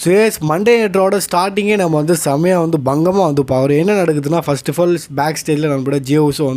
So S Monday நைட்டோட ஸ்டார்டிங்கே நம்ம வந்து செம்மையாக வந்து பங்கமாக வந்து அவர் என்ன நடக்குதுன்னா ஃபர்ஸ்ட் ஆஃப் ஆல் பேக் ஸ்டேஜில் நம்மளோட ஜியோஸும்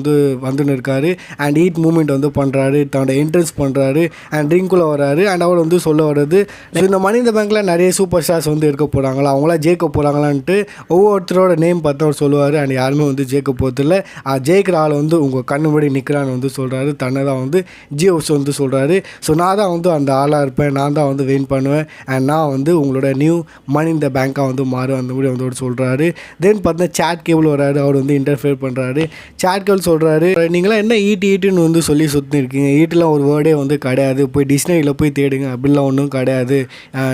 வந்துன்னு இருக்காரு அண்ட் ஈட் மூமெண்ட் வந்து பண்ணுறாரு, தன்னோட என்ட்ரன்ஸ் பண்ணுறாரு அண்ட் ட்ரிங்குள்ளே வராரு அண்ட் அவர் வந்து சொல்ல வர்றது ஸோ இந்த மணி இந்த பேங்க்கில் நிறைய சூப்பர் ஸ்டார்ஸ் வந்து இருக்க போகிறாங்களா, அவங்களாம் ஜெயிக்க போகிறாங்களான்ட்டு ஒவ்வொருத்தரோட நேம் பார்த்து அவர் சொல்லுவார் அண்ட் யாருமே வந்து ஜெயிக்க போகிறதில்ல. ஜெயிக்கிற ஆள் வந்து உங்கள் கண்ணு முன்னாடி நிற்கிறான்னு வந்து சொல்கிறாரு, தன்னை தான் வந்து ஜியோஸ் வந்து சொல்கிறாரு. ஸோ நான் தான் வந்து அந்த ஆளாக இருப்பேன், நான் தான் வந்து வின் பண்ணுவேன் அண்ட் நான் வந்து உங்களோட நியூ மணி இந்த பேங்காக வந்து மாறும் அந்த மாதிரி வந்து சொல்கிறாரு. தென் பார்த்தீங்கன்னா சேட் கேபிள் வராரு, அவர் வந்து இன்டர்ஃபியர் பண்ணுறாரு. சேட் கேபிள் சொல்கிறாரு, நீங்களாம் என்ன ஈட்டுன்னு வந்து சொல்லி சுற்றிருக்கீங்க, ஈட்டுலாம் ஒரு வேர்டே வந்து கிடையாது, போய் டிக்ஷனரியில் போய் தேடுங்க, அப்படிலாம் ஒன்றும் கிடையாது.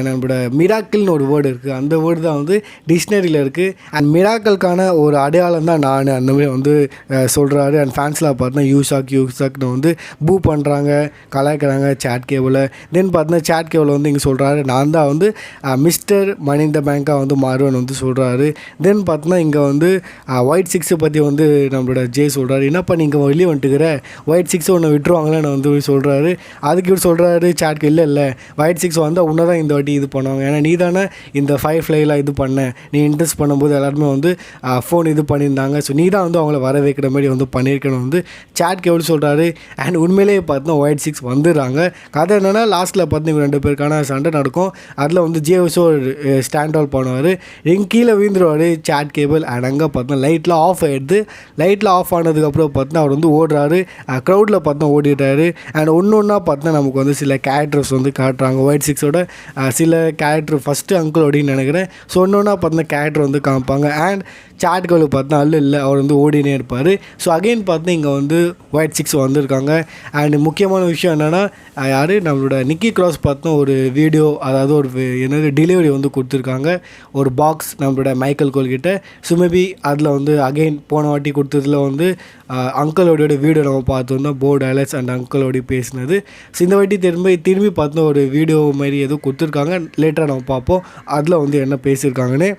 நம்மளோட மிராக்கிள்னு ஒரு வேர்டு இருக்குது, அந்த வேர்டு தான் வந்து டிக்ஷனரியில் இருக்குது அண்ட் மிராக்கலுக்கான ஒரு அடையாளம் தான் நான் அந்த மாதிரி வந்து சொல்கிறாரு. அண்ட் ஃபேன்ஸ்லாம் பார்த்தீங்கன்னா யூசாக்னு வந்து பூ பண்ணுறாங்க, கலாய்க்கிறாங்க சேட் கேபிளை. தென் பார்த்தீங்கன்னா சேட் கேபிள் வந்து இங்கே சொல்கிறாரு, நான் தான் வந்து மிஸ்டர் மணி இந்த பேங்காக வந்து மாறுவேன்னு வந்து சொல்கிறாரு. தென் பார்த்தீங்கன்னா இங்கே வந்து ஒயிட் சிக்ஸை பற்றி வந்து நம்மளோட ஜே சொல்கிறாரு, என்னப்பா நீங்கள் வெளியே வந்துட்டுக்கிற, ஒயிட் சிக்ஸ் ஒன்று விட்டுருவாங்களேன்னு வந்து சொல்கிறாரு. அதுக்கு இவர் சொல்கிறாரு சேட்க்கு, இல்லை ஒயிட் சிக்ஸ் வந்தால் உன்னை தான் இந்த வாட்டி இது பண்ணுவாங்க, ஏன்னா நீ தானே இந்த 5 ஃப்ளைலாம் இது பண்ண, நீ இன்ட்ரெஸ்ட் பண்ணும்போது எல்லாருமே வந்து ஃபோன் இது பண்ணியிருந்தாங்க, ஸோ நீ தான் வந்து அவங்கள வர வைக்கிற மாதிரி வந்து பண்ணியிருக்கணும் வந்து சேட்க்கு எவ்வளோ சொல்கிறாரு. அண்ட் உண்மையிலேயே பார்த்தீங்கன்னா ஒயிட் சிக்ஸ் வந்துடுறாங்க. கதை என்னென்னா லாஸ்ட்டில் பார்த்தீங்கன்னா 2 பேருக்கான சண்டை நடக்கும், அதில் வந்து ஜேவஸோ ஸ்டாண்ட் அவுட் பண்ணுவார், எங்கே கீழே வீழ்ந்துருவார் சேட் கேபிள். அண்ட் அங்கே பார்த்தா லைட்லாம் ஆஃப் ஆகிடுது. லைட்லாம் ஆஃப் ஆனதுக்கப்புறம் பார்த்தீங்கன்னா அவர் வந்து ஓடுறாரு, க்ரௌடில் பார்த்தா ஓடிட்டார். அண்ட் ஒன்றா பார்த்தா நமக்கு வந்து சில கேரக்டர்ஸ் வந்து காட்டுறாங்க, ஒயிட் சிக்ஸோட சில கேரக்டர் ஃபஸ்ட்டு அங்கிள் அப்படின்னு நினைக்கிறேன். ஸோ ஒன்றா பார்த்தா கேரக்டர் வந்து காமிப்பாங்க. அண்ட் சேட் கேபிள் பார்த்தா இல்லை அவர் வந்து ஓடினே இருப்பார். ஸோ அகெயின் பார்த்தா இங்கே வந்து ஒயிட் சிக்ஸ் வந்திருக்காங்க. அண்ட் முக்கியமான விஷயம் என்னென்னா யார் நம்மளோட நிக்கி கிராஸ் பார்த்தா ஒரு வீடியோ, அதாவது ஒரு என்னது டெலிவரி வந்து கொடுத்துருக்காங்க, ஒரு பாக்ஸ் நம்மளோட மைக்கேல் கோல்கிட்ட. ஸோ மேபி அதில் வந்து அகெயின் போன வாட்டி கொடுத்ததில் வந்து அங்கிளோடைய வீடியோ நம்ம பார்த்தோம்னா போர்டு அலர்ட்ஸ் அண்ட் அங்கிளோடைய பேசினது. ஸோ இந்த வாட்டி திரும்பி பார்த்தோம் ஒரு வீடியோ மாதிரி எதுவும் கொடுத்துருக்காங்க, லேட்டராக நம்ம பார்ப்போம் அதில் வந்து என்ன பேசியிருக்காங்கன்னு.